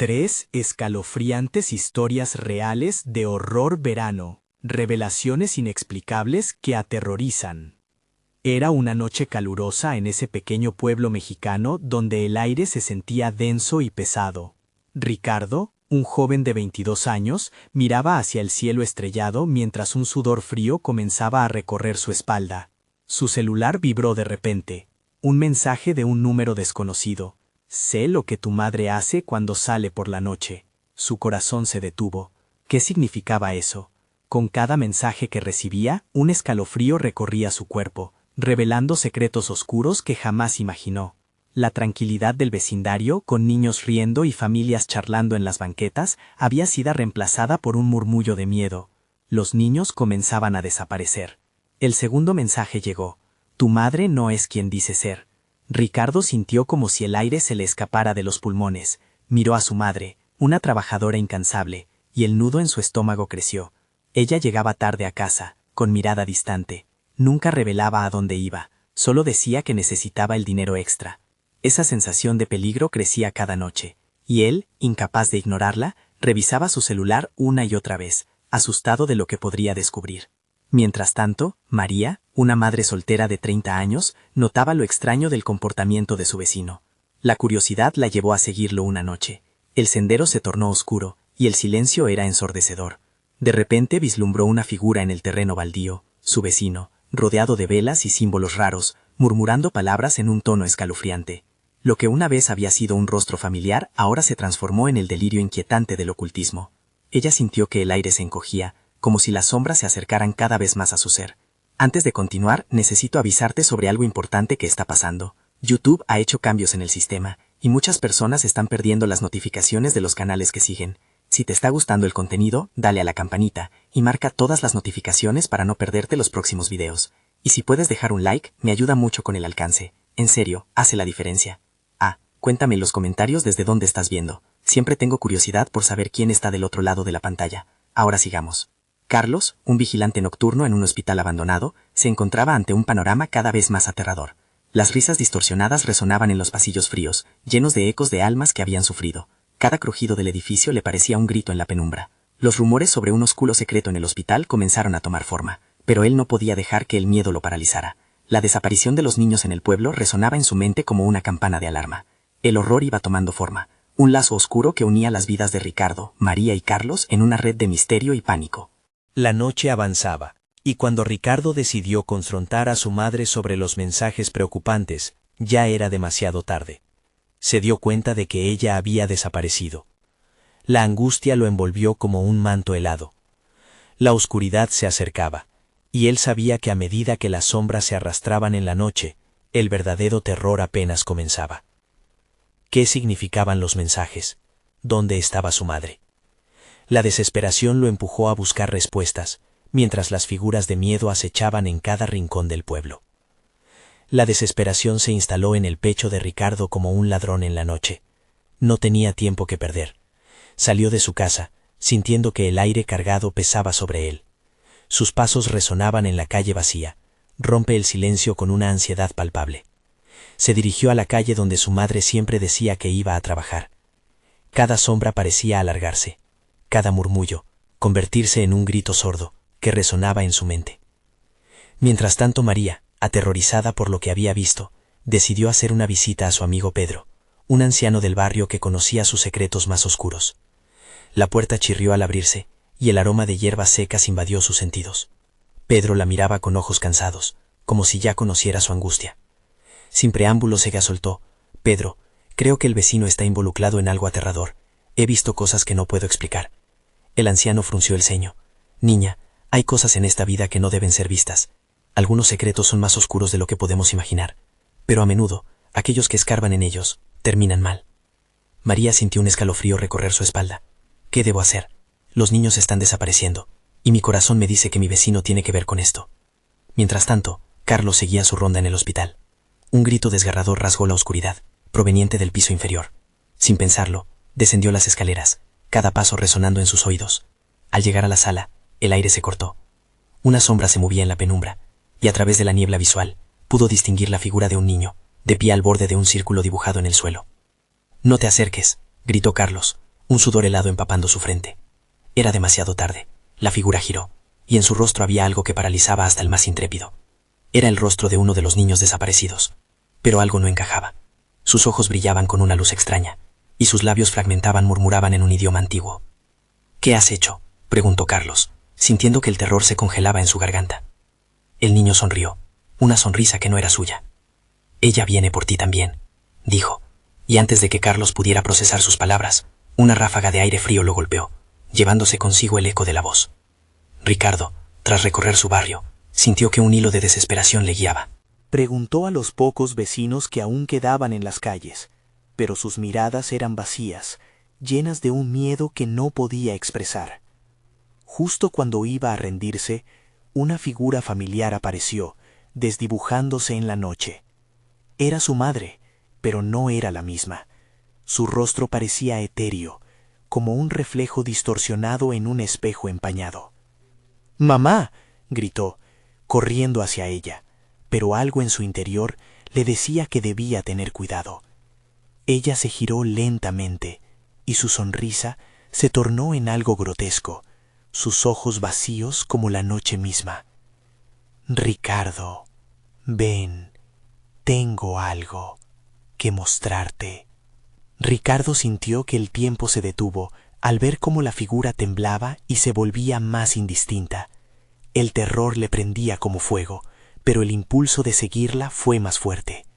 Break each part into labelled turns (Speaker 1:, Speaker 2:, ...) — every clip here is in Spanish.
Speaker 1: Tres escalofriantes historias reales de horror verano, revelaciones inexplicables que aterrorizan. Era una noche calurosa en ese pequeño pueblo mexicano donde el aire se sentía denso y pesado. Ricardo, un joven de 22 años, miraba hacia el cielo estrellado mientras un sudor frío comenzaba a recorrer su espalda. Su celular vibró de repente. Un mensaje de un número desconocido. Sé lo que tu madre hace cuando sale por la noche. Su corazón se detuvo. ¿Qué significaba eso? Con cada mensaje que recibía, un escalofrío recorría su cuerpo, revelando secretos oscuros que jamás imaginó. La tranquilidad del vecindario, con niños riendo y familias charlando en las banquetas, había sido reemplazada por un murmullo de miedo. Los niños comenzaban a desaparecer. El segundo mensaje llegó. Tu madre no es quien dice ser. Ricardo sintió como si el aire se le escapara de los pulmones. Miró a su madre, una trabajadora incansable, y el nudo en su estómago creció. Ella llegaba tarde a casa, con mirada distante. Nunca revelaba a dónde iba, solo decía que necesitaba el dinero extra. Esa sensación de peligro crecía cada noche, y él, incapaz de ignorarla, revisaba su celular una y otra vez, asustado de lo que podría descubrir. Mientras tanto, María, una madre soltera de 30 años, notaba lo extraño del comportamiento de su vecino. La curiosidad la llevó a seguirlo una noche. El sendero se tornó oscuro, y el silencio era ensordecedor. De repente vislumbró una figura en el terreno baldío, su vecino, rodeado de velas y símbolos raros, murmurando palabras en un tono escalofriante. Lo que una vez había sido un rostro familiar ahora se transformó en el delirio inquietante del ocultismo. Ella sintió que el aire se encogía, como si las sombras se acercaran cada vez más a su ser. Antes de continuar, necesito avisarte sobre algo importante que está pasando. YouTube ha hecho cambios en el sistema, y muchas personas están perdiendo las notificaciones de los canales que siguen. Si te está gustando el contenido, dale a la campanita, y marca todas las notificaciones para no perderte los próximos videos. Y si puedes dejar un like, me ayuda mucho con el alcance. En serio, hace la diferencia. Cuéntame en los comentarios desde dónde estás viendo. Siempre tengo curiosidad por saber quién está del otro lado de la pantalla. Ahora sigamos. Carlos, un vigilante nocturno en un hospital abandonado, se encontraba ante un panorama cada vez más aterrador. Las risas distorsionadas resonaban en los pasillos fríos, llenos de ecos de almas que habían sufrido. Cada crujido del edificio le parecía un grito en la penumbra. Los rumores sobre un oscuro secreto en el hospital comenzaron a tomar forma, pero él no podía dejar que el miedo lo paralizara. La desaparición de los niños en el pueblo resonaba en su mente como una campana de alarma. El horror iba tomando forma, un lazo oscuro que unía las vidas de Ricardo, María y Carlos en una red de misterio y pánico.
Speaker 2: La noche avanzaba, y cuando Ricardo decidió confrontar a su madre sobre los mensajes preocupantes, ya era demasiado tarde. Se dio cuenta de que ella había desaparecido. La angustia lo envolvió como un manto helado. La oscuridad se acercaba, y él sabía que a medida que las sombras se arrastraban en la noche, el verdadero terror apenas comenzaba. ¿Qué significaban los mensajes? ¿Dónde estaba su madre? La desesperación lo empujó a buscar respuestas, mientras las figuras de miedo acechaban en cada rincón del pueblo. La desesperación se instaló en el pecho de Ricardo como un ladrón en la noche. No tenía tiempo que perder. Salió de su casa, sintiendo que el aire cargado pesaba sobre él. Sus pasos resonaban en la calle vacía. Rompe el silencio con una ansiedad palpable. Se dirigió a la calle donde su madre siempre decía que iba a trabajar. Cada sombra parecía alargarse, cada murmullo, convertirse en un grito sordo, que resonaba en su mente. Mientras tanto María, aterrorizada por lo que había visto, decidió hacer una visita a su amigo Pedro, un anciano del barrio que conocía sus secretos más oscuros. La puerta chirrió al abrirse, y el aroma de hierbas secas invadió sus sentidos. Pedro la miraba con ojos cansados, como si ya conociera su angustia. Sin preámbulos ella soltó: Pedro, creo que el vecino está involucrado en algo aterrador. He visto cosas que no puedo explicar. El anciano frunció el ceño. Niña, hay cosas en esta vida que no deben ser vistas. Algunos secretos son más oscuros de lo que podemos imaginar, pero a menudo, aquellos que escarban en ellos, terminan mal. María sintió un escalofrío recorrer su espalda. ¿Qué debo hacer? Los niños están desapareciendo, y mi corazón me dice que mi vecino tiene que ver con esto. Mientras tanto, Carlos seguía su ronda en el hospital. Un grito desgarrador rasgó la oscuridad, proveniente del piso inferior. Sin pensarlo, descendió las escaleras, cada paso resonando en sus oídos. Al llegar a la sala, el aire se cortó. Una sombra se movía en la penumbra, y a través de la niebla visual, pudo distinguir la figura de un niño, de pie al borde de un círculo dibujado en el suelo. «No te acerques», gritó Carlos. un sudor helado empapando su frente. Era demasiado tarde. La figura giró, y en su rostro había algo que paralizaba hasta el más intrépido. Era el rostro de uno de los niños desaparecidos, pero algo no encajaba. Sus ojos brillaban con una luz extraña, y sus labios murmuraban en un idioma antiguo. «¿Qué has hecho?», preguntó Carlos, sintiendo que el terror se congelaba en su garganta. El niño sonrió, una sonrisa que no era suya. «Ella viene por ti también», dijo, y antes de que Carlos pudiera procesar sus palabras, una ráfaga de aire frío lo golpeó, llevándose consigo el eco de la voz. Ricardo, tras recorrer su barrio, sintió que un hilo de desesperación le guiaba.
Speaker 1: Preguntó a los pocos vecinos que aún quedaban en las calles, pero sus miradas eran vacías, llenas de un miedo que no podía expresar. Justo cuando iba a rendirse, una figura familiar apareció, desdibujándose en la noche. Era su madre, pero no era la misma. Su rostro parecía etéreo, como un reflejo distorsionado en un espejo empañado. «¡Mamá!», gritó, corriendo hacia ella, pero algo en su interior le decía que debía tener cuidado. Ella se giró lentamente, y su sonrisa se tornó en algo grotesco, sus ojos vacíos como la noche misma. «Ricardo, ven, tengo algo que mostrarte». Ricardo sintió que el tiempo se detuvo al ver cómo la figura temblaba y se volvía más indistinta. El terror le prendía como fuego, pero el impulso de seguirla fue más fuerte.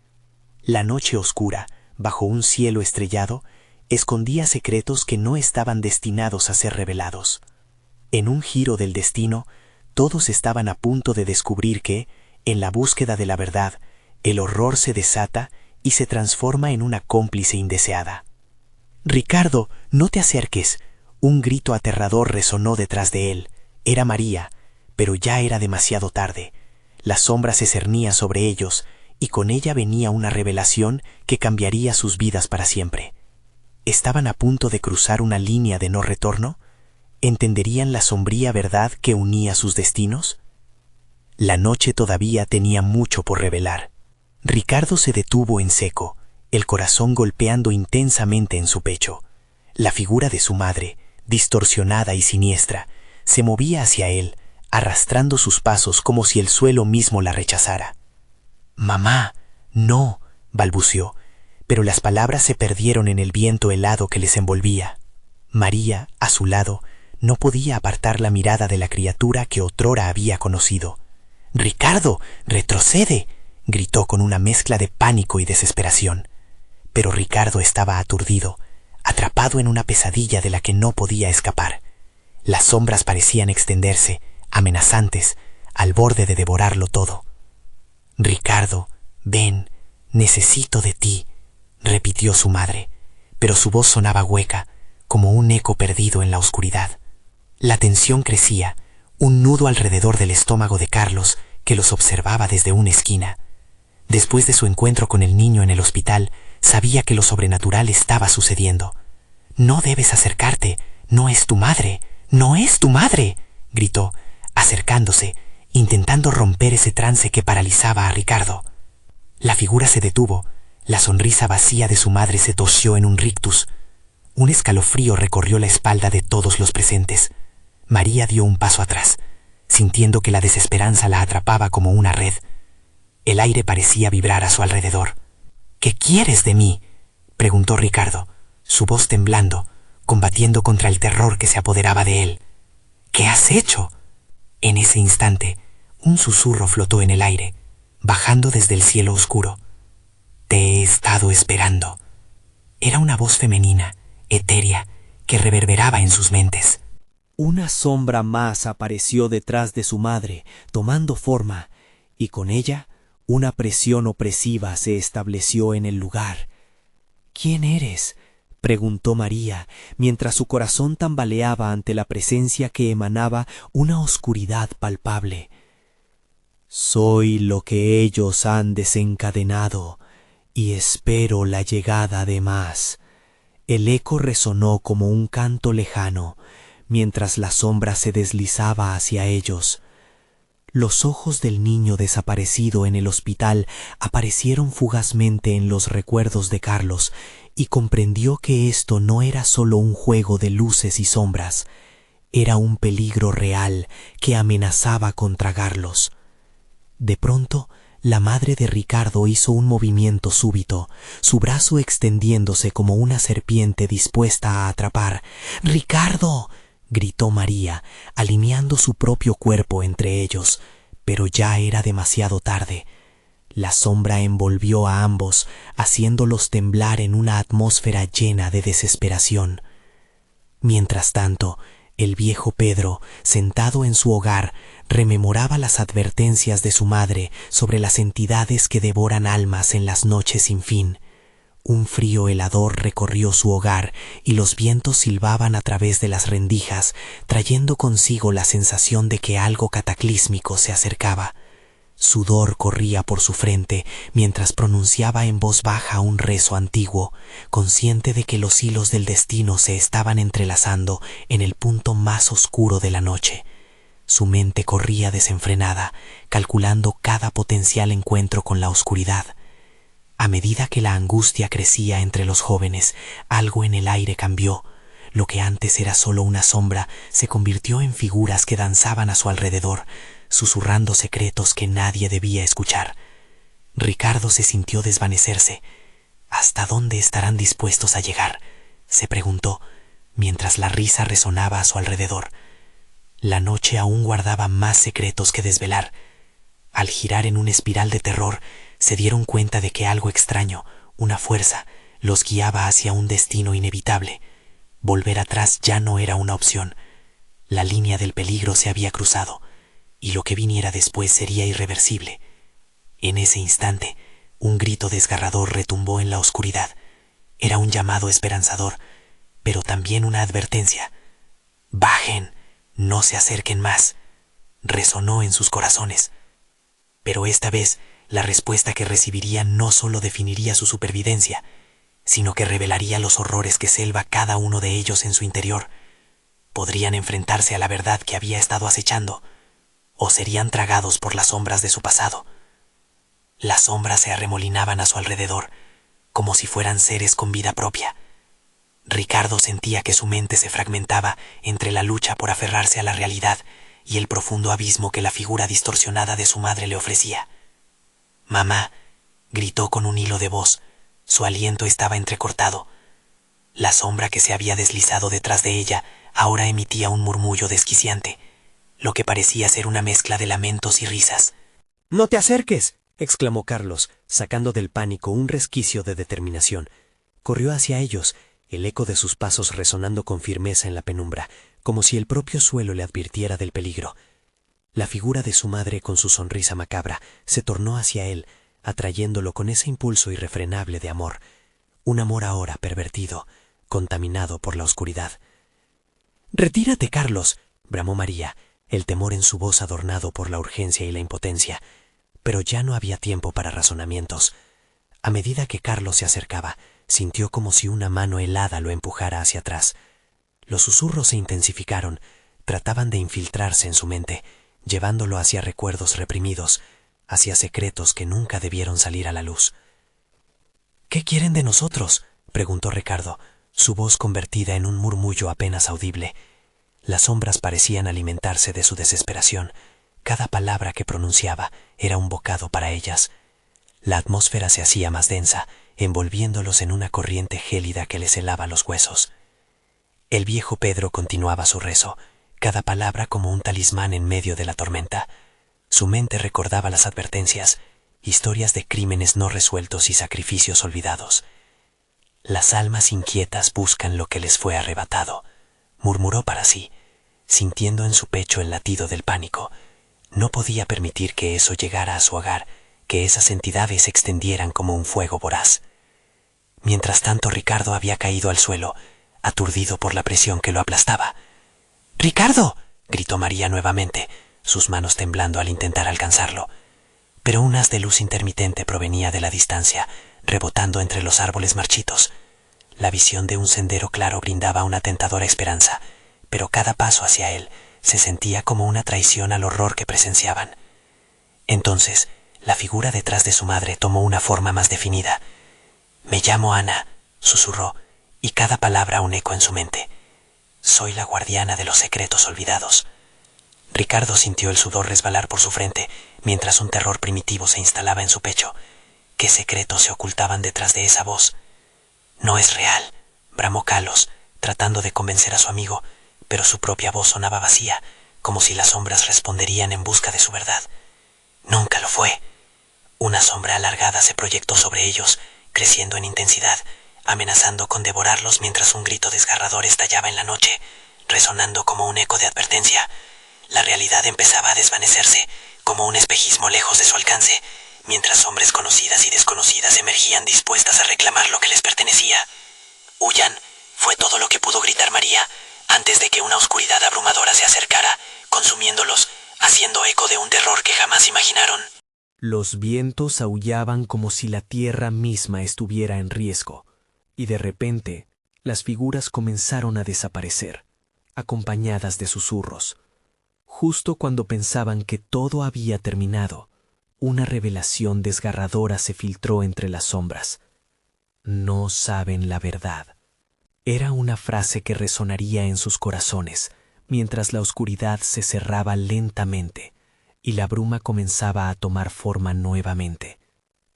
Speaker 1: La noche oscura, bajo un cielo estrellado, escondía secretos que no estaban destinados a ser revelados. En un giro del destino, todos estaban a punto de descubrir que, en la búsqueda de la verdad, el horror se desata y se transforma en una cómplice indeseada. «Ricardo, no te acerques», un grito aterrador resonó detrás de él. Era María, pero ya era demasiado tarde. La sombra se cernía sobre ellos, y con ella venía una revelación que cambiaría sus vidas para siempre. ¿Estaban a punto de cruzar una línea de no retorno? ¿Entenderían la sombría verdad que unía sus destinos? La noche todavía tenía mucho por revelar. Ricardo se detuvo en seco, el corazón golpeando intensamente en su pecho. La figura de su madre, distorsionada y siniestra, se movía hacia él, arrastrando sus pasos como si el suelo mismo la rechazara. «Mamá, no», balbuceó, pero las palabras se perdieron en el viento helado que les envolvía. María, a su lado, no podía apartar la mirada de la criatura que otrora había conocido. «¡Ricardo, retrocede!», gritó con una mezcla de pánico y desesperación. Pero Ricardo estaba aturdido, atrapado en una pesadilla de la que no podía escapar. Las sombras parecían extenderse, amenazantes, al borde de devorarlo todo. «Ricardo, ven, necesito de ti», repitió su madre, pero su voz sonaba hueca, como un eco perdido en la oscuridad. La tensión crecía, un nudo alrededor del estómago de Carlos, que los observaba desde una esquina. Después de su encuentro con el niño en el hospital, sabía que lo sobrenatural estaba sucediendo. «No debes acercarte, no es tu madre, no es tu madre», gritó, acercándose, intentando romper ese trance que paralizaba a Ricardo. La figura se detuvo, la sonrisa vacía de su madre se torció en un rictus. Un escalofrío recorrió la espalda de todos los presentes. María dio un paso atrás, sintiendo que la desesperanza la atrapaba como una red. El aire parecía vibrar a su alrededor. «¿Qué quieres de mí?», preguntó Ricardo, su voz temblando, combatiendo contra el terror que se apoderaba de él. «¿Qué has hecho?». En ese instante, un susurro flotó en el aire, bajando desde el cielo oscuro. «Te he estado esperando». Era una voz femenina, etérea, que reverberaba en sus mentes. Una sombra más apareció detrás de su madre, tomando forma, y con ella una presión opresiva se estableció en el lugar. «¿Quién eres?», preguntó María, mientras su corazón tambaleaba ante la presencia que emanaba una oscuridad palpable. «Soy lo que ellos han desencadenado, y espero la llegada de más». El eco resonó como un canto lejano, mientras la sombra se deslizaba hacia ellos. Los ojos del niño desaparecido en el hospital aparecieron fugazmente en los recuerdos de Carlos,
Speaker 3: y comprendió que esto no era solo un juego de luces y sombras, era un peligro real que amenazaba con tragarlos. De pronto, la madre de Ricardo hizo un movimiento súbito, su brazo extendiéndose como una serpiente dispuesta a atrapar. ¡Ricardo!, gritó María, alineando su propio cuerpo entre ellos, pero ya era demasiado tarde. La sombra envolvió a ambos, haciéndolos temblar en una atmósfera llena de desesperación. Mientras tanto, el viejo Pedro, sentado en su hogar, rememoraba las advertencias de su madre sobre las entidades que devoran almas en las noches sin fin. Un frío helador recorrió su hogar y los vientos silbaban a través de las rendijas, trayendo consigo la sensación de que algo cataclísmico se acercaba. Sudor corría por su frente mientras pronunciaba en voz baja un rezo antiguo, consciente de que los hilos del destino se estaban entrelazando en el punto más oscuro de la noche. Su mente corría desenfrenada, calculando cada potencial encuentro con la oscuridad. A medida que la angustia crecía entre los jóvenes, algo en el aire cambió. Lo que antes era solo una sombra se convirtió en figuras que danzaban a su alrededor, susurrando secretos que nadie debía escuchar. Ricardo se sintió desvanecerse. ¿Hasta dónde estarán dispuestos a llegar?, se preguntó, mientras la risa resonaba a su alrededor. La noche aún guardaba más secretos que desvelar. Al girar en una espiral de terror, se dieron cuenta de que algo extraño, una fuerza, los guiaba hacia un destino inevitable. Volver atrás ya no era una opción. La línea del peligro se había cruzado, y lo que viniera después sería irreversible. En ese instante, un grito desgarrador retumbó en la oscuridad. Era un llamado esperanzador, pero también una advertencia. «¡Bajen! ¡No se acerquen más!», resonó en sus corazones. Pero esta vez, la respuesta que recibirían no solo definiría su supervivencia, sino que revelaría los horrores que selva cada uno de ellos en su interior. Podrían enfrentarse a la verdad que había estado acechando, o serían tragados por las sombras de su pasado. Las sombras se arremolinaban a su alrededor, como si fueran seres con vida propia. Ricardo sentía que su mente se fragmentaba entre la lucha por aferrarse a la realidad y el profundo abismo que la figura distorsionada de su madre le ofrecía. «Mamá», gritó con un hilo de voz. Su aliento estaba entrecortado. La sombra que se había deslizado detrás de ella ahora emitía un murmullo desquiciante, lo que parecía ser una mezcla de lamentos y risas.
Speaker 2: «¡No te acerques!», exclamó Carlos, sacando del pánico un resquicio de determinación. Corrió hacia ellos, el eco de sus pasos resonando con firmeza en la penumbra, como si el propio suelo le advirtiera del peligro. La figura de su madre, con su sonrisa macabra, se tornó hacia él, atrayéndolo con ese impulso irrefrenable de amor. Un amor ahora pervertido, contaminado por la oscuridad. «¡Retírate, Carlos!», bramó María, el temor en su voz adornado por la urgencia y la impotencia. Pero ya no había tiempo para razonamientos. A medida que Carlos se acercaba, sintió como si una mano helada lo empujara hacia atrás. Los susurros se intensificaron, trataban de infiltrarse en su mente, llevándolo hacia recuerdos reprimidos, hacia secretos que nunca debieron salir a la luz. «¿Qué quieren de nosotros?», preguntó Ricardo, su voz convertida en un murmullo apenas audible. Las sombras parecían alimentarse de su desesperación. Cada palabra que pronunciaba era un bocado para ellas. La atmósfera se hacía más densa, envolviéndolos en una corriente gélida que les helaba los huesos. El viejo Pedro continuaba su rezo, cada palabra como un talismán en medio de la tormenta. Su mente recordaba las advertencias, historias de crímenes no resueltos y sacrificios olvidados. «Las almas inquietas buscan lo que les fue arrebatado», murmuró para sí, sintiendo en su pecho el latido del pánico. No podía permitir que eso llegara a su hogar, que esas entidades se extendieran como un fuego voraz. Mientras tanto, Ricardo había caído al suelo, aturdido por la presión que lo aplastaba. «¡Ricardo!», gritó María nuevamente, sus manos temblando al intentar alcanzarlo. Pero un haz de luz intermitente provenía de la distancia, rebotando entre los árboles marchitos. La visión de un sendero claro brindaba una tentadora esperanza, pero cada paso hacia él se sentía como una traición al horror que presenciaban. Entonces, la figura detrás de su madre tomó una forma más definida. «Me llamo Ana,
Speaker 3: susurró, y cada palabra un eco en su mente. Soy la guardiana de los secretos olvidados. Ricardo sintió el sudor resbalar por su frente, mientras un terror primitivo se instalaba en su pecho. ¿Qué secretos se ocultaban detrás de esa voz? No es real, bramó Carlos, tratando de convencer a su amigo, pero su propia voz sonaba vacía, como si las sombras responderían en busca de su verdad. Nunca lo fue. Una sombra alargada se proyectó sobre ellos, creciendo en intensidad, amenazando con devorarlos mientras un grito desgarrador estallaba en la noche, resonando como un eco de advertencia. La realidad empezaba a desvanecerse, como un espejismo lejos de su alcance, mientras sombras conocidas y desconocidas emergían dispuestas a reclamar lo que les pertenecía. «¡Huyan!», fue todo lo que pudo gritar María, antes de que una oscuridad abrumadora se acercara, consumiéndolos, haciendo eco de un terror que jamás imaginaron.
Speaker 1: Los vientos aullaban como si la tierra misma estuviera en riesgo, y de repente las figuras comenzaron a desaparecer, acompañadas de susurros. Justo cuando pensaban que todo había terminado, una revelación desgarradora se filtró entre las sombras. «No saben la verdad». Era una frase que resonaría en sus corazones, mientras la oscuridad se cerraba lentamente y la bruma comenzaba a tomar forma nuevamente.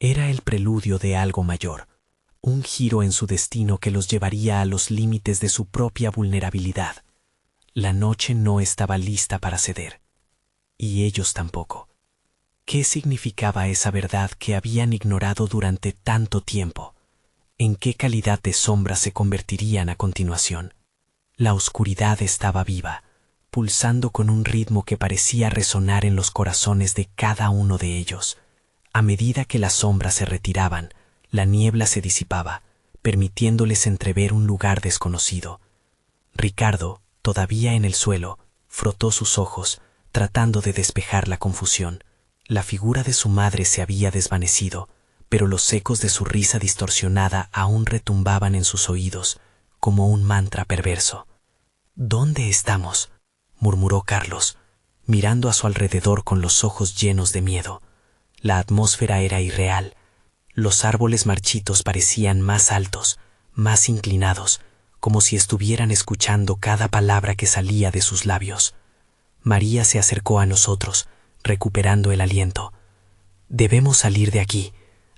Speaker 1: Era el preludio de algo mayor, un giro en su destino que los llevaría a los límites de su propia vulnerabilidad. La noche no estaba lista para ceder, y ellos tampoco. ¿Qué significaba esa verdad que habían ignorado durante tanto tiempo? ¿En qué calidad de sombra se convertirían a continuación? La oscuridad estaba viva, pulsando con un ritmo que parecía resonar en los corazones de cada uno de ellos. A medida que las sombras se retiraban, la niebla se disipaba, permitiéndoles entrever un lugar desconocido. Ricardo, todavía en el suelo, frotó sus ojos, tratando de despejar la confusión. La figura de su madre se había desvanecido, pero los ecos de su risa distorsionada aún retumbaban en sus oídos, como un mantra perverso. «¿Dónde estamos?», murmuró Carlos, mirando a su alrededor con los ojos llenos de miedo. La atmósfera era irreal. Los árboles marchitos parecían más altos, más inclinados, como si estuvieran escuchando cada palabra que salía de sus labios. María se acercó a nosotros, recuperando el aliento. «Debemos salir de aquí.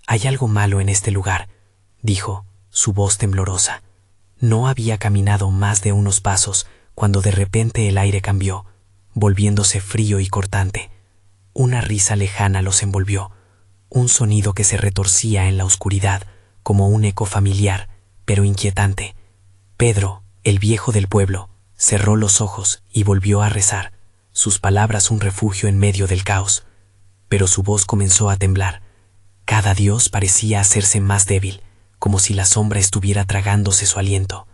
Speaker 1: Hay algo malo en este lugar», dijo, su voz temblorosa. No había caminado más de unos pasos cuando de repente el aire cambió, volviéndose frío y cortante. Una risa lejana los envolvió, un sonido que se retorcía en la oscuridad como un eco familiar, pero inquietante. Pedro, el viejo del pueblo, cerró los ojos y volvió a rezar, sus palabras un refugio en medio del caos. Pero su voz comenzó a temblar. Cada dios parecía hacerse más débil, como si la sombra estuviera tragándose su aliento.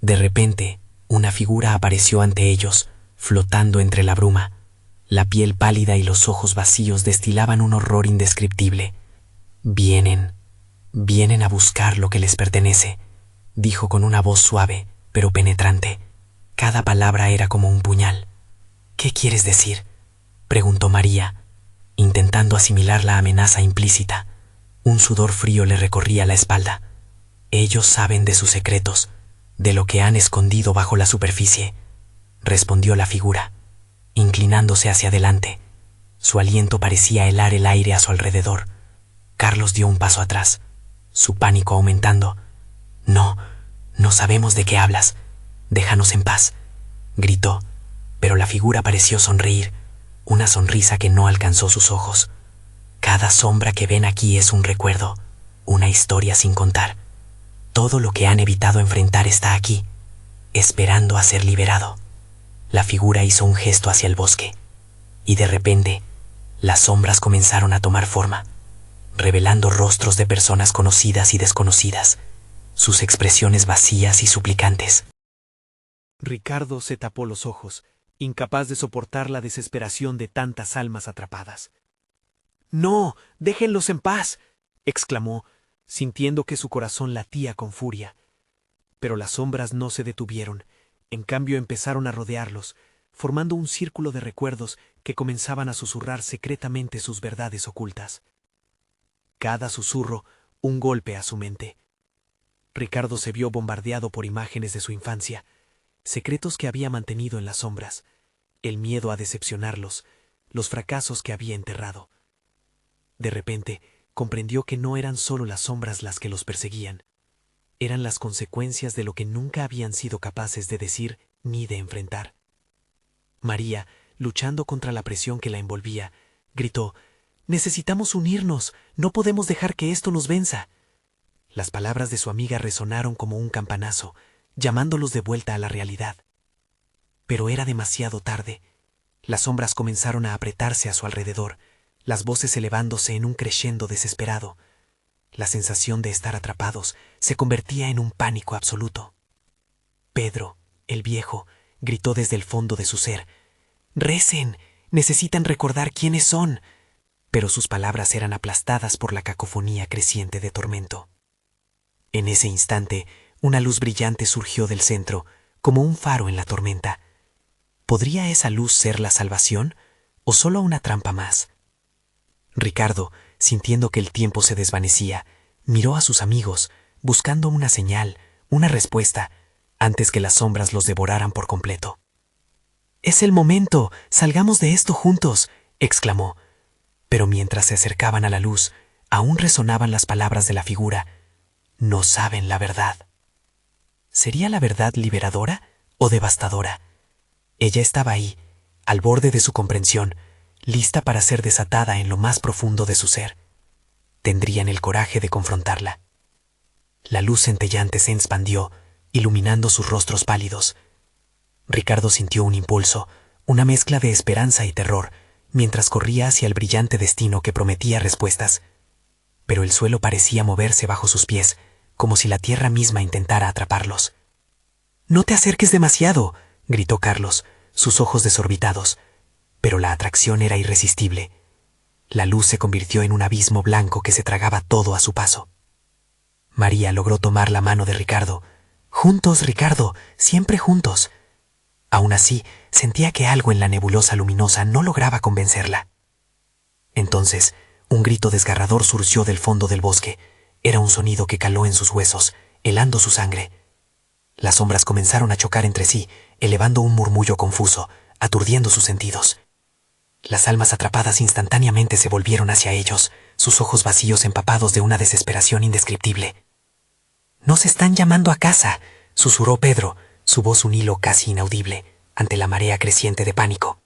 Speaker 1: De repente, una figura apareció ante ellos, flotando entre la bruma. La piel pálida y los ojos vacíos destilaban un horror indescriptible. Vienen a buscar lo que les pertenece», dijo con una voz suave, pero penetrante. Cada palabra era como un puñal. «¿Qué quieres decir?», preguntó María, intentando asimilar la amenaza implícita. Un sudor frío le recorría la espalda. «Ellos saben de sus secretos, de lo que han escondido bajo la superficie», respondió la figura, inclinándose hacia adelante. Su aliento parecía helar el aire a su alrededor. Carlos dio un paso atrás, su pánico aumentando. No sabemos de qué hablas. Déjanos en paz», gritó, pero la figura pareció sonreír, una sonrisa que no alcanzó sus ojos. «Cada sombra que ven aquí es un recuerdo, una historia sin contar. Todo lo que han evitado enfrentar está aquí, esperando a ser liberado». La figura hizo un gesto hacia el bosque, y de repente, las sombras comenzaron a tomar forma, revelando rostros de personas conocidas y desconocidas, sus expresiones vacías y suplicantes. Ricardo se tapó los ojos, incapaz de soportar la desesperación de tantas almas atrapadas. «¡No! ¡Déjenlos en paz!», exclamó, sintiendo que su corazón latía con furia. Pero las sombras no se detuvieron. En cambio empezaron a rodearlos, formando un círculo de recuerdos que comenzaban a susurrar secretamente sus verdades ocultas. Cada susurro, un golpe a su mente.
Speaker 3: Ricardo se vio bombardeado por imágenes de su infancia, secretos que había mantenido en las sombras, el miedo a decepcionarlos, los fracasos que había enterrado. De repente, comprendió que no eran solo las sombras las que los perseguían, eran las consecuencias de lo que nunca habían sido capaces de decir ni de enfrentar. María, luchando contra la presión que la envolvía, gritó: «Necesitamos unirnos, no podemos dejar que esto nos venza». Las palabras de su amiga resonaron como un campanazo, llamándolos de vuelta a la realidad. Pero era demasiado tarde. Las sombras comenzaron a apretarse a su alrededor, las voces elevándose en un crescendo desesperado. La sensación de estar atrapados se convertía en un pánico absoluto. Pedro, el viejo, gritó desde el fondo de su ser: «¡Recen! Necesitan recordar quiénes son». Pero sus palabras eran aplastadas por la cacofonía creciente de tormento. En ese instante, una luz brillante surgió del centro, como un faro en la tormenta. ¿Podría esa luz ser la salvación o solo una trampa más? Ricardo, sintiendo que el tiempo se desvanecía, miró a sus amigos, buscando una señal, una respuesta, antes que las sombras los devoraran por completo. «¡Es el momento! ¡Salgamos de esto juntos!», exclamó. Pero mientras se acercaban a la luz, aún resonaban las palabras de la figura: «No saben la verdad». ¿Sería la verdad liberadora o devastadora? Ella estaba ahí, al borde de su comprensión, lista para ser desatada en lo más profundo de su ser. ¿Tendrían el coraje de confrontarla? La luz centellante se expandió, iluminando sus rostros pálidos. Ricardo sintió un impulso, una mezcla de esperanza y terror, mientras corría hacia el brillante destino que prometía respuestas. Pero el suelo parecía moverse bajo sus pies, como si la tierra misma intentara atraparlos. «¡No te acerques demasiado!», gritó Carlos, sus ojos desorbitados. Pero la atracción era irresistible. La luz se convirtió en un abismo blanco que se tragaba todo a su paso. María logró tomar la mano de Ricardo. «Juntos, Ricardo, siempre juntos». Aún así, sentía que algo en la nebulosa luminosa no lograba convencerla. Entonces, un grito desgarrador surgió del fondo del bosque. Era un sonido que caló en sus huesos, helando su sangre. Las sombras comenzaron a chocar entre sí, elevando un murmullo confuso, aturdiendo sus sentidos. Las almas atrapadas instantáneamente se volvieron hacia ellos, sus ojos vacíos empapados de una desesperación indescriptible. «Nos están llamando a casa», susurró Pedro, su voz un hilo casi inaudible, ante la marea creciente de pánico.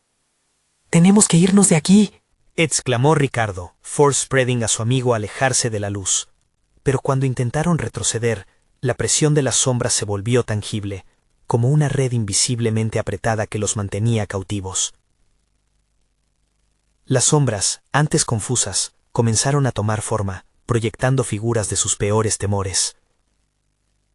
Speaker 3: «Tenemos que irnos de aquí»,
Speaker 1: exclamó Ricardo, force-spreading a su amigo a alejarse de la luz. Pero cuando intentaron retroceder, la presión de las sombras se volvió tangible, como una red invisiblemente apretada que los mantenía cautivos. Las sombras, antes confusas, comenzaron a tomar forma, proyectando figuras de sus peores temores.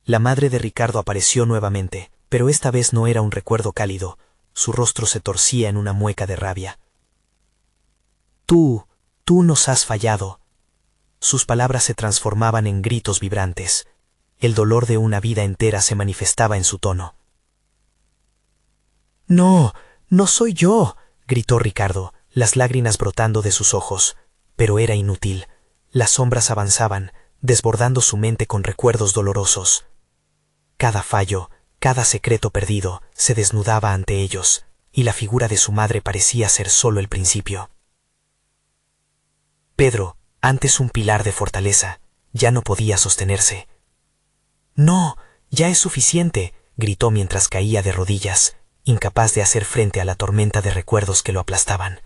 Speaker 1: La madre de Ricardo apareció nuevamente, pero esta vez no era un recuerdo cálido, su rostro se torcía en una mueca de rabia. Tú nos has fallado». Sus palabras se transformaban en gritos vibrantes. El dolor de una vida entera se manifestaba en su tono. «No, no soy yo», gritó Ricardo, las lágrimas brotando de sus ojos. Pero era inútil. Las sombras avanzaban, desbordando su mente con recuerdos dolorosos. Cada fallo, cada secreto perdido, se desnudaba ante ellos, y la figura de su madre parecía ser solo el principio. Pedro, antes un pilar de fortaleza, ya no podía sostenerse. «No, ya es suficiente», gritó mientras caía de rodillas, incapaz de hacer frente a la tormenta de recuerdos que lo aplastaban.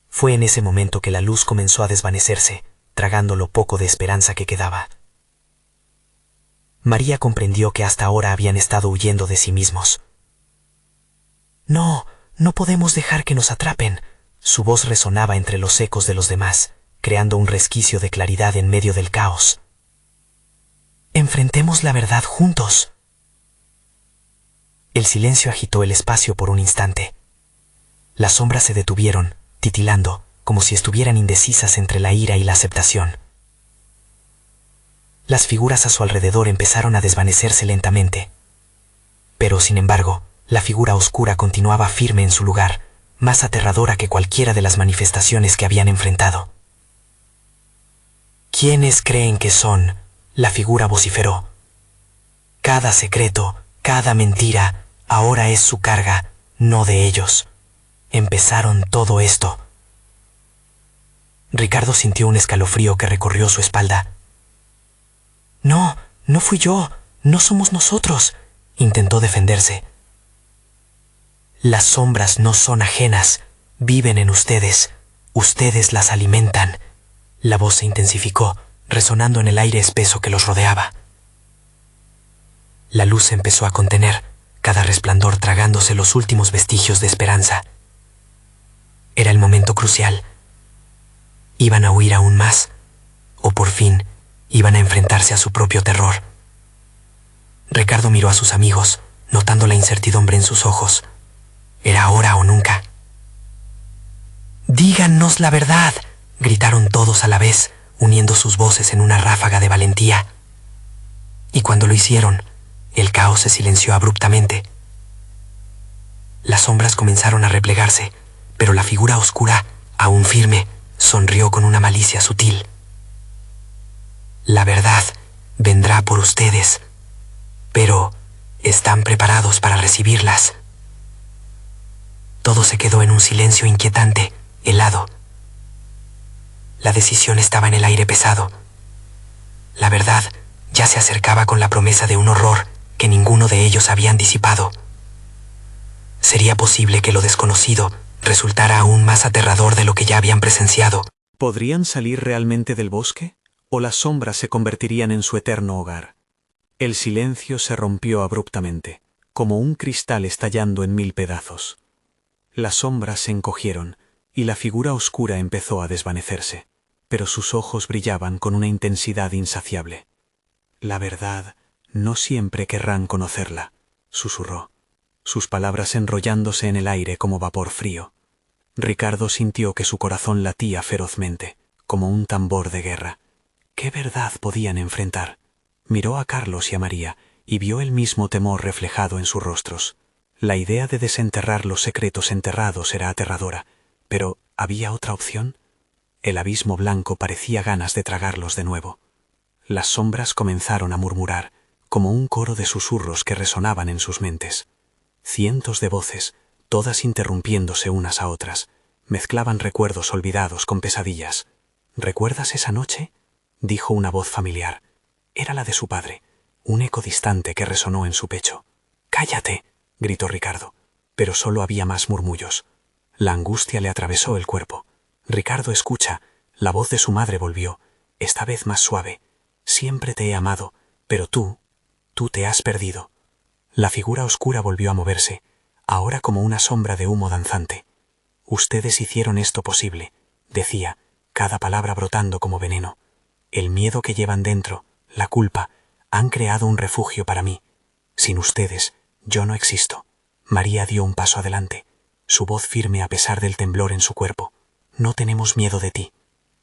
Speaker 1: Fue en ese momento que la luz comenzó a desvanecerse, tragando lo poco de esperanza que quedaba. María comprendió que hasta ahora habían estado huyendo de sí mismos. «No, no podemos dejar que nos atrapen». Su voz resonaba entre los ecos de los demás, creando un resquicio de claridad en medio del caos. «Enfrentemos la verdad juntos». El silencio agitó el espacio por un instante. Las sombras se detuvieron, titilando, como si estuvieran indecisas entre la ira y la aceptación. Las figuras a su alrededor empezaron a desvanecerse lentamente. Pero, sin embargo, la figura oscura continuaba firme en su lugar, más aterradora que cualquiera de las manifestaciones que habían enfrentado. «¿Quiénes creen que son?»,
Speaker 3: La figura vociferó. Cada secreto, cada mentira, ahora es su carga, no de ellos. Empezaron todo esto. Ricardo sintió un escalofrío que recorrió su espalda. No, no fui yo, no somos nosotros, intentó defenderse. Las sombras no son ajenas, viven en ustedes, ustedes las alimentan. La voz se intensificó, resonando en el aire espeso que los rodeaba. La luz se empezó a contener, cada resplandor tragándose los últimos vestigios de esperanza. Era el momento crucial. ¿Iban a huir aún más? ¿O por fin iban a enfrentarse a su propio terror? Ricardo miró a sus amigos, notando la incertidumbre en sus ojos. Era ahora o nunca. «¡Díganos la verdad!», gritaron todos a la vez, uniendo sus voces en una ráfaga de valentía. Y cuando lo hicieron, el caos se silenció abruptamente. Las sombras comenzaron a replegarse, pero la figura oscura, aún firme, sonrió con una malicia sutil. «La verdad vendrá por ustedes, pero ¿están preparados para recibirlas?». Todo se quedó en un silencio inquietante, helado. La decisión estaba en el aire pesado. La verdad ya se acercaba con la promesa de un horror que ninguno de ellos habían disipado. ¿Sería posible que lo desconocido resultara aún más aterrador de lo que ya habían presenciado?
Speaker 2: ¿Podrían salir realmente del bosque? ¿O las sombras se convertirían en su eterno hogar? El silencio se rompió abruptamente, como un cristal estallando en 1000 pedazos. Las sombras se encogieron, y la figura oscura empezó a desvanecerse, pero sus ojos brillaban con una intensidad insaciable. «La verdad, no siempre querrán conocerla», susurró, sus palabras enrollándose en el aire como vapor frío. Ricardo sintió que su corazón latía ferozmente, como un tambor de guerra. ¿Qué verdad podían enfrentar? Miró a Carlos y a María, y vio el mismo temor reflejado en sus rostros. La idea de desenterrar los secretos enterrados era aterradora, pero ¿había otra opción? El abismo blanco parecía ganas de tragarlos de nuevo. Las sombras comenzaron a murmurar, como un coro de susurros que resonaban en sus mentes. Cientos de voces, todas interrumpiéndose unas a otras, mezclaban recuerdos olvidados con pesadillas. «¿Recuerdas esa noche?», dijo una voz familiar. Era la de su padre, un eco distante que resonó en su pecho. «¡Cállate!», gritó Ricardo, pero solo había más murmullos. La angustia le atravesó el cuerpo. «Ricardo, escucha», la voz de su madre volvió, esta vez más suave. «Siempre te he amado, pero tú te has perdido». La figura oscura volvió a moverse, ahora como una sombra de humo danzante. «Ustedes hicieron esto posible», decía, cada palabra brotando como veneno. «El miedo que llevan dentro, la culpa, han creado un refugio para mí. Sin ustedes, yo no existo». María dio un paso adelante, su voz firme a pesar del temblor en su cuerpo. «No tenemos miedo de ti.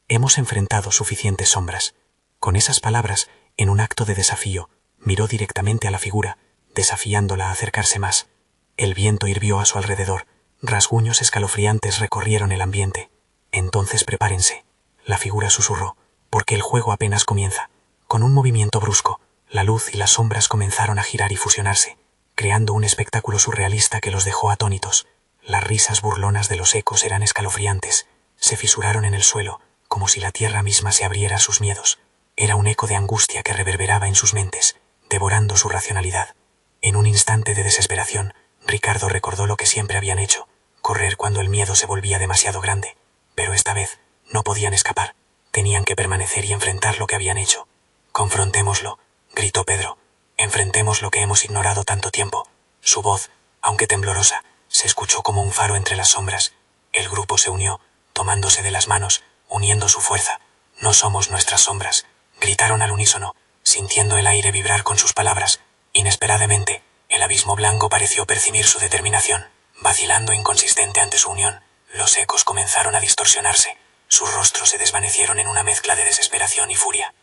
Speaker 2: Hemos enfrentado suficientes sombras». Con esas palabras, en un acto de desafío, miró directamente a la figura, desafiándola a acercarse más. El viento hirvió a su alrededor, rasguños escalofriantes recorrieron el ambiente. «Entonces prepárense», la figura susurró, «porque el juego apenas comienza». Con un movimiento brusco, la luz y las sombras comenzaron a girar y fusionarse, creando un espectáculo surrealista que los dejó atónitos. Las risas burlonas de los ecos eran escalofriantes, se fisuraron en el suelo, como si la tierra misma se abriera a sus miedos. Era un eco de angustia que reverberaba en sus mentes, devorando su racionalidad. En un instante de desesperación, Ricardo recordó lo que siempre habían hecho, correr cuando el miedo se volvía demasiado grande. Pero esta vez no podían escapar, tenían que permanecer y enfrentar lo que habían hecho. «Confrontémoslo», gritó Pedro, «enfrentemos lo que hemos ignorado tanto tiempo». Su voz, aunque temblorosa, se escuchó como un faro entre las sombras. El grupo se unió, tomándose de las manos, uniendo su fuerza. «No somos nuestras sombras», gritaron al unísono, sintiendo el aire vibrar con sus palabras. Inesperadamente, el abismo blanco pareció percibir su determinación. Vacilando inconsistente ante su unión, los ecos comenzaron a distorsionarse. Sus rostros se desvanecieron en una mezcla de desesperación y furia.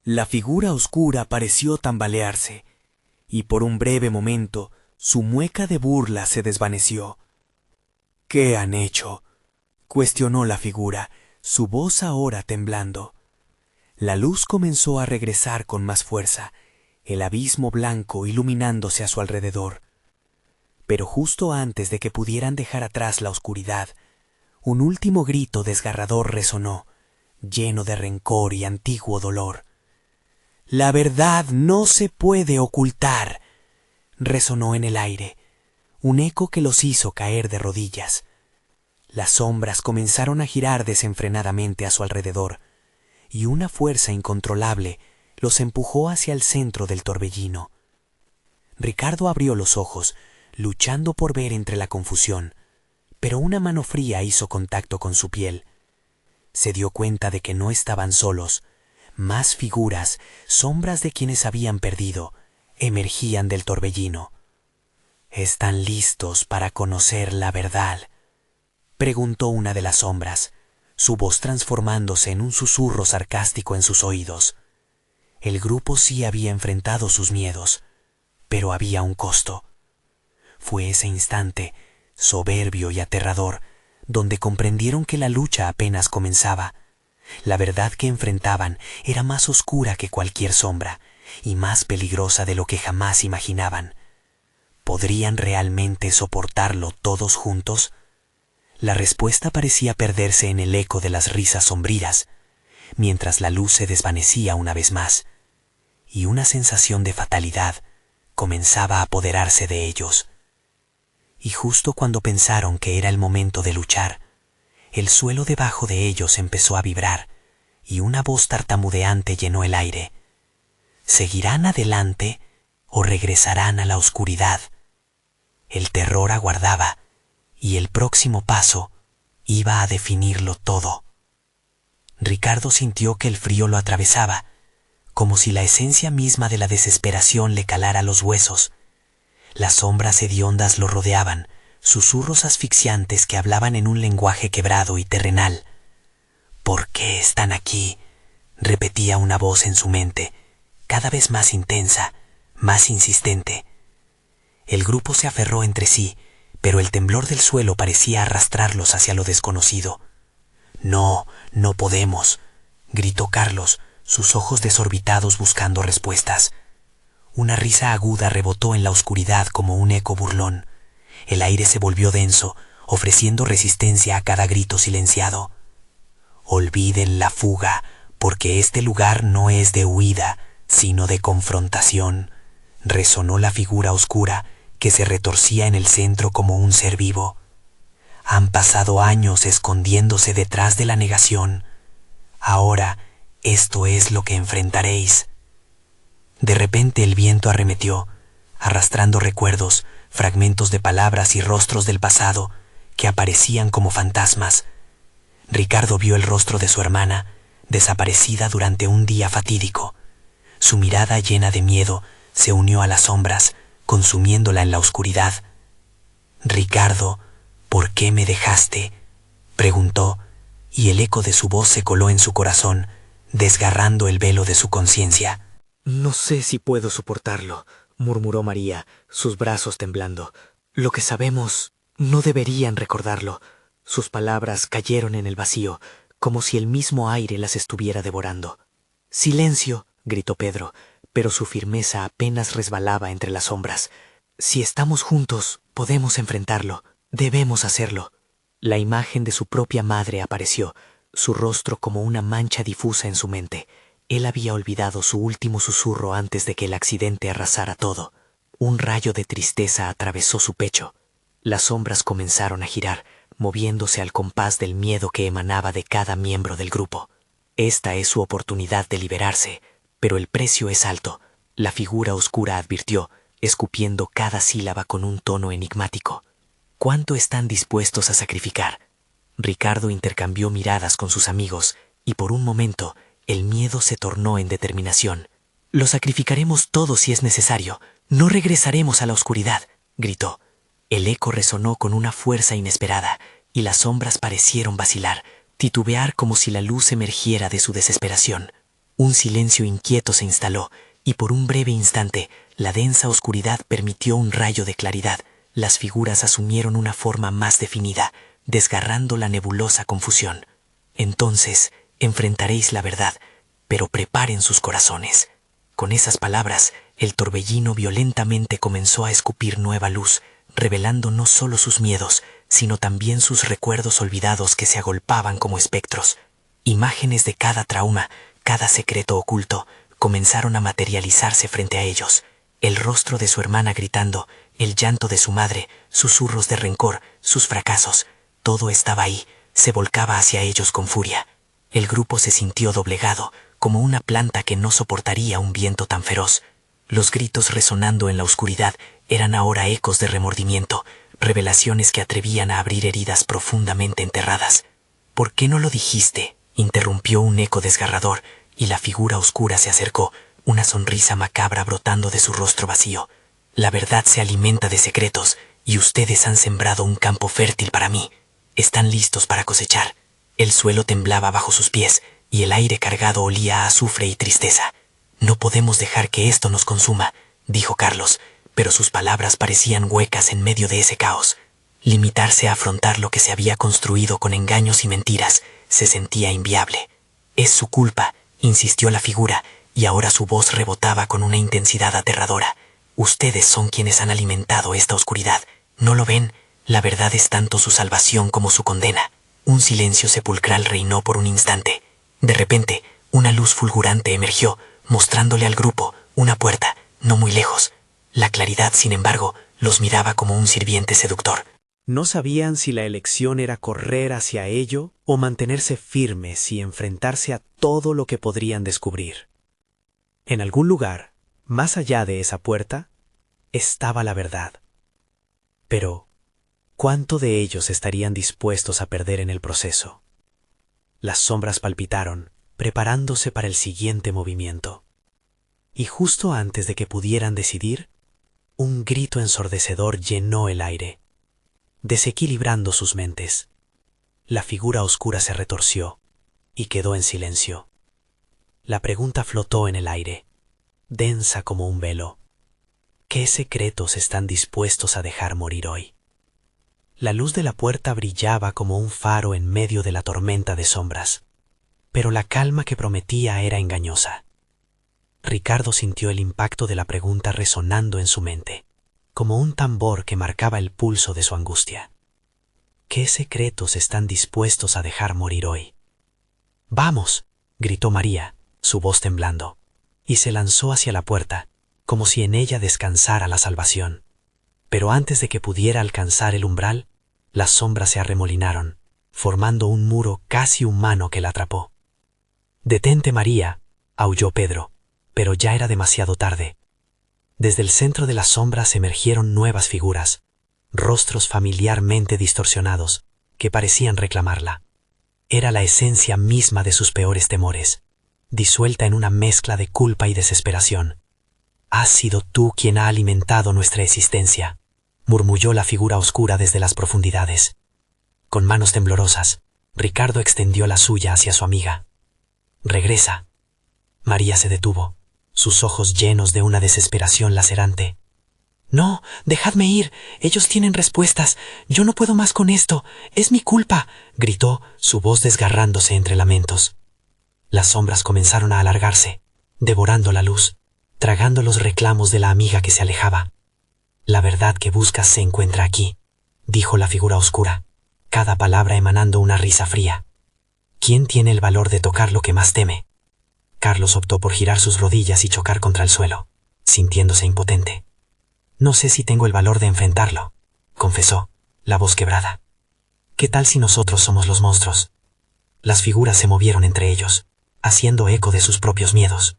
Speaker 3: La figura oscura pareció tambalearse, y por un breve momento su mueca de burla se desvaneció. «¿Qué han hecho?», cuestionó la figura, su voz ahora temblando. La luz comenzó a regresar con más fuerza, el abismo blanco iluminándose a su alrededor. Pero justo antes de que pudieran dejar atrás la oscuridad, un último grito desgarrador resonó, lleno de rencor y antiguo dolor. «La verdad no se puede ocultar», resonó en el aire, un eco que los hizo caer de rodillas. Las sombras comenzaron a girar desenfrenadamente a su alrededor, y una fuerza incontrolable los empujó hacia el centro del torbellino. Ricardo abrió los ojos, luchando por ver entre la confusión, pero una mano fría hizo contacto con su piel. Se dio cuenta de que no estaban solos. Más figuras, sombras de quienes habían perdido, emergían del torbellino. «¿Están listos para conocer la verdad?», preguntó una de las sombras, su voz transformándose en un susurro sarcástico en sus oídos. El grupo sí había enfrentado sus miedos, pero había un costo. Fue ese instante, soberbio y aterrador, donde comprendieron que la lucha apenas comenzaba. La verdad que enfrentaban era más oscura que cualquier sombra, y más peligrosa de lo que jamás imaginaban. ¿Podrían realmente soportarlo todos juntos? La respuesta parecía perderse en el eco de las risas sombrías, mientras la luz se desvanecía una vez más, y una sensación de fatalidad comenzaba a apoderarse de ellos. Y justo cuando pensaron que era el momento de luchar, el suelo debajo de ellos empezó a vibrar, y una voz tartamudeante llenó el aire. ¿Seguirán adelante o regresarán a la oscuridad? El terror aguardaba, y el próximo paso iba a definirlo todo. Ricardo sintió que el frío lo atravesaba, como si la esencia misma de la desesperación le calara los huesos. Las sombras hediondas lo rodeaban, susurros asfixiantes que hablaban en un lenguaje quebrado y terrenal. «¿Por qué están aquí?», repetía una voz en su mente, cada vez más intensa, más insistente. El grupo se aferró entre sí, pero el temblor del suelo parecía arrastrarlos hacia lo desconocido. «No, no podemos», gritó Carlos, sus ojos desorbitados buscando respuestas. Una risa aguda rebotó en la oscuridad como un eco burlón. El aire se volvió denso, ofreciendo resistencia a cada grito silenciado. «Olviden la fuga, porque este lugar no es de huida, sino de confrontación», resonó la figura oscura que se retorcía en el centro como un ser vivo. «Han pasado años escondiéndose detrás de la negación. Ahora, esto es lo que enfrentaréis». De repente el viento arremetió, arrastrando recuerdos, fragmentos de palabras y rostros del pasado que aparecían como fantasmas. Ricardo vio el rostro de su hermana, desaparecida durante un día fatídico. Su mirada llena de miedo se unió a las sombras, consumiéndola en la oscuridad. «Ricardo, ¿por qué me dejaste?», preguntó, y el eco de su voz se coló en su corazón, desgarrando el velo de su conciencia.
Speaker 1: «No sé si puedo soportarlo», murmuró María, sus brazos temblando. «Lo que sabemos, no deberían recordarlo». Sus palabras cayeron en el vacío, como si el mismo aire las estuviera devorando. «Silencio», gritó Pedro, pero su firmeza apenas resbalaba entre las sombras. «Si estamos juntos, podemos enfrentarlo. Debemos hacerlo». La imagen de su propia madre apareció, su rostro como una mancha difusa en su mente. Él había olvidado su último susurro antes de que el accidente arrasara todo. Un rayo de tristeza atravesó su pecho. Las sombras comenzaron a girar, moviéndose al compás del miedo que emanaba de cada miembro del grupo. Esta es su oportunidad de liberarse, pero el precio es alto, la figura oscura advirtió, escupiendo cada sílaba con un tono enigmático. ¿Cuánto están dispuestos a sacrificar? Ricardo intercambió miradas con sus amigos, y por un momento el miedo se tornó en determinación. «Lo sacrificaremos todo si es necesario. No regresaremos a la oscuridad», gritó. El eco resonó con una fuerza inesperada, y las sombras parecieron vacilar, titubear como si la luz emergiera de su desesperación. Un silencio inquieto se instaló, y por un breve instante, la densa oscuridad permitió un rayo de claridad. Las figuras asumieron una forma más definida, desgarrando la nebulosa confusión. «Entonces, enfrentaréis la verdad»,
Speaker 3: pero preparen sus corazones. Con esas palabras, el torbellino violentamente comenzó a escupir nueva luz, revelando no solo sus miedos, sino también sus recuerdos olvidados que se agolpaban como espectros. Imágenes de cada trauma, cada secreto oculto, comenzaron a materializarse frente a ellos. El rostro de su hermana gritando, el llanto de su madre, susurros de rencor, sus fracasos. Todo estaba ahí, se volcaba hacia ellos con furia. El grupo se sintió doblegado, como una planta que no soportaría un viento tan feroz. Los gritos resonando en la oscuridad eran ahora ecos de remordimiento, revelaciones que atrevían a abrir heridas profundamente enterradas. «¿Por qué no lo dijiste?», interrumpió un eco desgarrador, y la figura oscura se acercó, una sonrisa macabra brotando de su rostro vacío. «La verdad se alimenta de secretos, y ustedes han sembrado un campo fértil para mí. Están listos para cosechar». El suelo temblaba bajo sus pies, y el aire cargado olía a azufre y tristeza. «No podemos dejar que esto nos consuma», dijo Carlos, pero sus palabras parecían huecas en medio de ese caos. Limitarse a afrontar lo que se había construido con engaños y mentiras se sentía inviable. «Es su culpa», insistió la figura, y ahora su voz rebotaba con una intensidad aterradora. «Ustedes son quienes han alimentado esta oscuridad. ¿No lo ven? La verdad es tanto su salvación como su condena». Un silencio sepulcral reinó por un instante. De repente, una luz fulgurante emergió, mostrándole al grupo una puerta, no muy lejos. La claridad, sin embargo, los miraba como un sirviente seductor.
Speaker 1: No sabían si la elección era correr hacia ello o mantenerse firmes y enfrentarse a todo lo que podrían descubrir. En algún lugar, más allá de esa puerta, estaba la verdad. Pero, ¿cuánto de ellos estarían dispuestos a perder en el proceso? Las sombras palpitaron, preparándose para el siguiente movimiento. Y justo antes de que pudieran decidir, un grito ensordecedor llenó el aire, desequilibrando sus mentes. La figura oscura se retorció y quedó en silencio. La pregunta flotó en el aire, densa como un velo. ¿Qué secretos están dispuestos a dejar morir hoy? La luz de la puerta brillaba como un faro en medio de la tormenta de sombras, pero la calma que prometía era engañosa. Ricardo sintió el impacto de la pregunta resonando en su mente, como un tambor que marcaba el pulso de su angustia. ¿Qué secretos están dispuestos a dejar morir hoy? «¡Vamos!», gritó María, su voz temblando, y se lanzó hacia la puerta, como si en ella descansara la salvación. Pero antes de que pudiera alcanzar el umbral, las sombras se arremolinaron, formando un muro casi humano que la atrapó. «¡Detente, María!», aulló Pedro, pero ya era demasiado tarde. Desde el centro de las sombras emergieron nuevas figuras, rostros familiarmente distorsionados, que parecían reclamarla. Era la esencia misma de sus peores temores, disuelta en una mezcla de culpa y desesperación. «Has sido tú quien ha alimentado nuestra existencia», murmulló la figura oscura desde las profundidades. Con manos temblorosas, Ricardo extendió la suya hacia su amiga. «Regresa». María se detuvo, sus ojos llenos de una desesperación lacerante. «No, dejadme ir, ellos tienen respuestas, yo no puedo más con esto, es mi culpa», gritó, su voz desgarrándose entre lamentos. Las sombras comenzaron a alargarse, devorando la luz, tragando los reclamos de la amiga que se alejaba. «La verdad que buscas se encuentra aquí», dijo la figura oscura, cada palabra emanando una risa fría. «¿Quién tiene el valor de tocar lo que más teme?». Carlos optó por girar sus rodillas y chocar contra el suelo, sintiéndose impotente. «No sé si tengo el valor de enfrentarlo», confesó, la voz quebrada. «¿Qué tal si nosotros somos los monstruos?». Las figuras se movieron entre ellos, haciendo eco de sus propios miedos.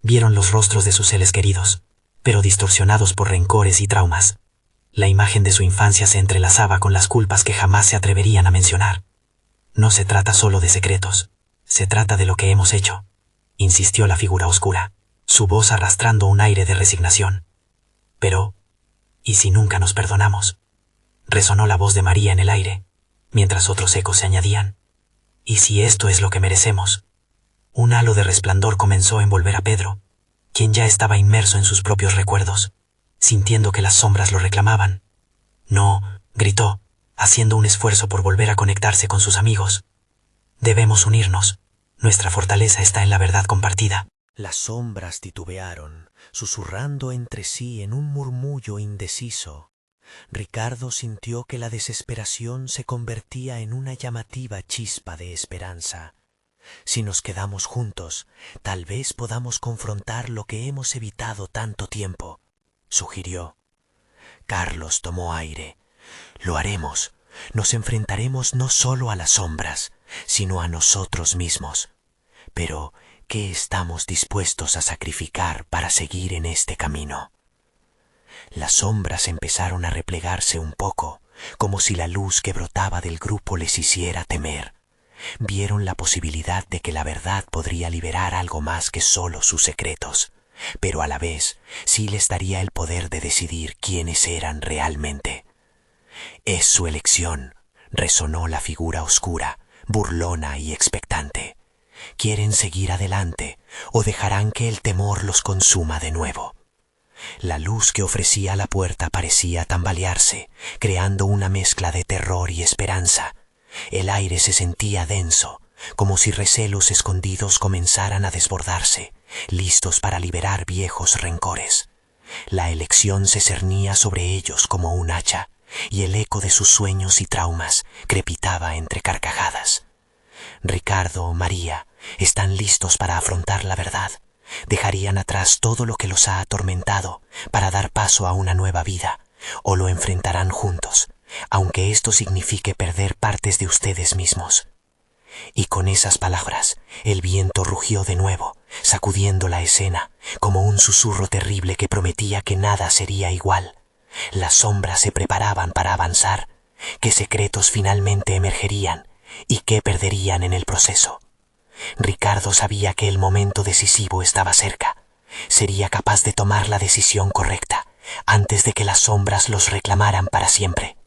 Speaker 1: Vieron los rostros de sus seres queridos, pero distorsionados por rencores y traumas. La imagen de su infancia se entrelazaba con las culpas que jamás se atreverían a mencionar. «No se trata solo de secretos, se trata de lo que hemos hecho», insistió la figura oscura, su voz arrastrando un aire de resignación. «Pero, ¿y si nunca nos perdonamos?», resonó la voz de María en el aire, mientras otros ecos se añadían. «¿Y si esto es lo que merecemos?». Un halo de resplandor comenzó a envolver a Pedro, quien ya estaba inmerso en sus propios recuerdos, sintiendo que las sombras lo reclamaban. «No», gritó, haciendo un esfuerzo por volver a conectarse con sus amigos. «Debemos unirnos.
Speaker 3: Nuestra fortaleza está en la verdad compartida.
Speaker 2: Las sombras titubearon, susurrando entre sí en un murmullo indeciso. Ricardo sintió que la desesperación se convertía en una llamativa chispa de esperanza. Si nos quedamos juntos, tal vez podamos confrontar lo que hemos evitado tanto tiempo, sugirió. Carlos tomó aire. Lo haremos. Nos enfrentaremos no solo a las sombras, sino a nosotros mismos. Pero, ¿qué estamos dispuestos a sacrificar para seguir en este camino? Las sombras empezaron a replegarse un poco, como si la luz que brotaba del grupo les hiciera temer. Vieron la posibilidad de que la verdad podría liberar algo más que solo sus secretos, pero a la vez sí les daría el poder de decidir quiénes eran realmente. Es su elección, resonó la figura oscura, burlona y expectante. ¿Quieren seguir adelante o dejarán que el temor los consuma de nuevo? La luz que ofrecía la puerta parecía tambalearse, creando una mezcla de terror y esperanza. El aire se sentía denso, como si recelos escondidos comenzaran a desbordarse, listos para liberar viejos rencores. La elección se cernía sobre ellos como un hacha, y el eco de sus sueños y traumas crepitaba entre carcajadas. Ricardo, María, están listos para afrontar la verdad. Dejarían atrás todo lo que los ha atormentado para dar paso a una nueva vida, o lo enfrentarán juntos, aunque esto signifique perder partes de ustedes mismos. Y con esas palabras, el viento rugió de nuevo, sacudiendo la escena, como un susurro terrible que prometía que nada sería igual. Las sombras se preparaban para avanzar, qué secretos finalmente emergerían y qué perderían en el proceso. Ricardo sabía que el momento decisivo estaba cerca. Sería capaz de tomar la decisión correcta antes de que las sombras los reclamaran para siempre.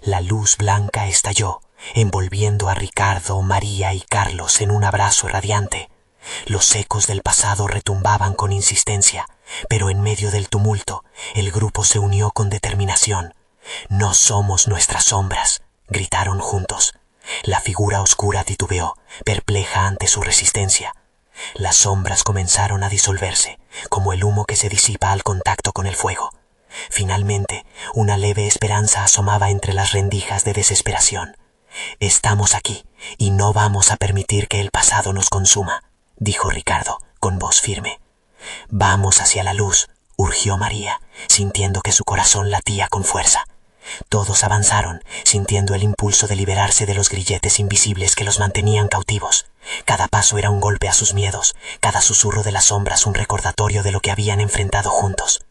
Speaker 2: La luz blanca estalló, envolviendo a Ricardo, María y Carlos en un abrazo radiante. Los ecos del pasado retumbaban con insistencia, pero en medio del tumulto, el grupo se unió con determinación. «No somos nuestras sombras», gritaron juntos. La figura oscura titubeó, perpleja ante su resistencia. Las sombras comenzaron a disolverse, como el humo que se disipa al contacto con el fuego. Finalmente, una leve esperanza asomaba entre las rendijas de desesperación. «Estamos aquí, y no vamos a permitir que el pasado nos consuma», dijo Ricardo, con voz firme. «Vamos hacia la luz», urgió María, sintiendo que su corazón latía con fuerza. Todos avanzaron, sintiendo el impulso de liberarse de los grilletes invisibles que los mantenían cautivos. Cada paso era un golpe a sus miedos, cada susurro de las sombras un recordatorio de lo que habían enfrentado juntos.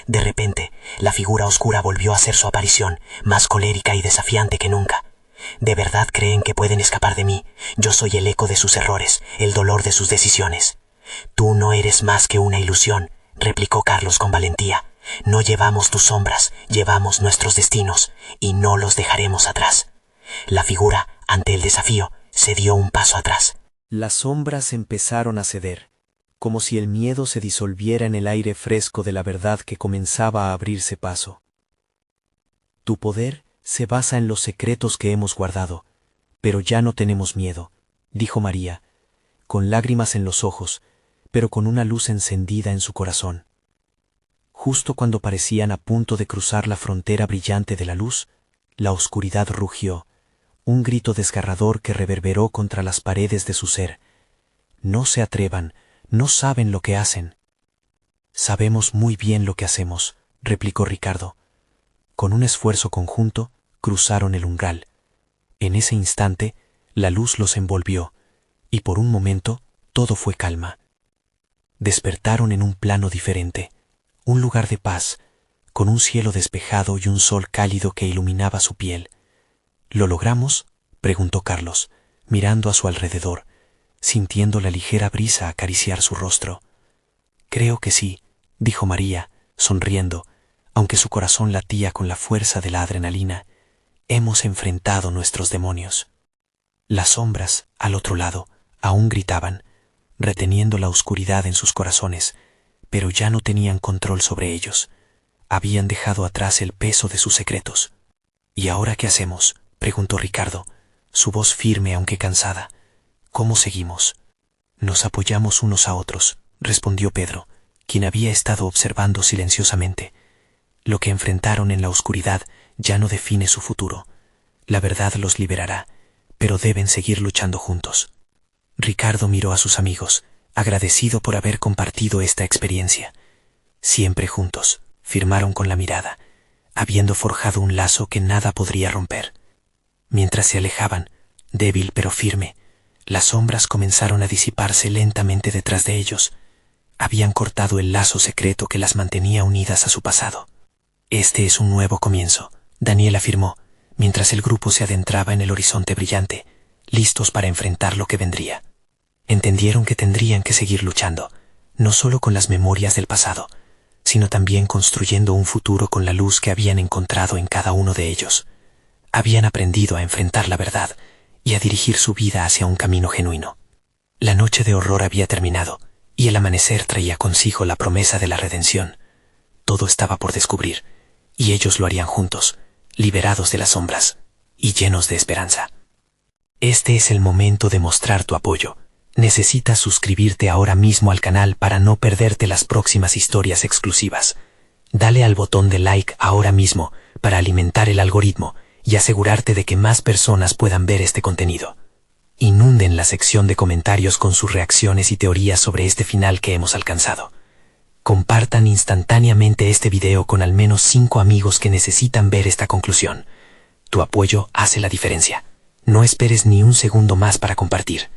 Speaker 2: De repente, la figura oscura volvió a hacer su aparición, más colérica y desafiante que nunca. «¿De verdad creen que pueden escapar de mí? Yo soy el eco de sus errores, el dolor de sus decisiones». «Tú no eres más que una ilusión», replicó Carlos con valentía. «No llevamos tus sombras, llevamos nuestros destinos, y no los dejaremos atrás». La figura, ante el desafío, se dio un paso atrás. Las sombras empezaron a ceder, como si el miedo se disolviera en el aire fresco de la verdad que comenzaba a abrirse paso. «Tu poder se basa en los secretos que hemos guardado, pero ya no tenemos miedo», dijo María, con lágrimas en los ojos, pero con una luz encendida en su corazón. Justo cuando parecían a punto de cruzar la frontera brillante de la luz, la oscuridad rugió, un grito desgarrador que reverberó contra las paredes de su ser. «No se atrevan, no saben lo que hacen». «Sabemos muy bien lo que hacemos», replicó Ricardo. Con un esfuerzo conjunto, cruzaron el umbral. En ese instante, la luz los envolvió, y por un momento todo fue calma. Despertaron en un plano diferente, un lugar de paz, con un cielo despejado y un sol cálido que iluminaba su piel. «¿Lo logramos?», preguntó Carlos, mirando a su alrededor, sintiendo la ligera brisa acariciar su rostro. «Creo que sí», dijo María, sonriendo, aunque su corazón latía con la fuerza de la adrenalina. «Hemos enfrentado nuestros demonios». Las sombras, al otro lado, aún gritaban, reteniendo la oscuridad en sus corazones, pero ya no tenían control sobre ellos. Habían dejado atrás el peso de sus secretos. «¿Y ahora qué hacemos?», preguntó Ricardo, su voz firme aunque cansada.
Speaker 3: ¿Cómo seguimos? Nos apoyamos unos a otros, respondió Pedro, quien había estado observando silenciosamente. Lo que enfrentaron en la oscuridad ya no define su futuro. La verdad los liberará, pero deben seguir luchando juntos. Ricardo miró a sus amigos, agradecido por haber compartido esta experiencia. Siempre juntos, firmaron con la mirada, habiendo forjado un lazo que nada podría romper. Mientras se alejaban, débil pero firme, las sombras comenzaron a disiparse lentamente detrás de ellos. Habían cortado el lazo secreto que las mantenía unidas a su pasado. Este es un nuevo comienzo, Daniel afirmó, mientras el grupo se adentraba en el horizonte brillante, listos para enfrentar lo que vendría. Entendieron que tendrían que seguir luchando, no solo con las memorias del pasado, sino también construyendo un futuro con la luz que habían encontrado en cada uno de ellos. Habían aprendido a enfrentar la verdad y a dirigir su vida hacia un camino genuino. La noche de horror había terminado, y el amanecer traía consigo la promesa de la redención. Todo estaba por descubrir, y ellos lo harían juntos, liberados de las sombras y llenos de esperanza. Este es el momento de mostrar tu apoyo. Necesitas suscribirte ahora mismo al canal para no perderte las próximas historias exclusivas. Dale al botón de like ahora mismo para alimentar el algoritmo y asegurarte de que más personas puedan ver este contenido. Inunden la sección de comentarios con sus reacciones y teorías sobre este final que hemos alcanzado. Compartan instantáneamente este video con al menos 5 amigos que necesitan ver esta conclusión. Tu apoyo hace la diferencia. No esperes ni un segundo más para compartir.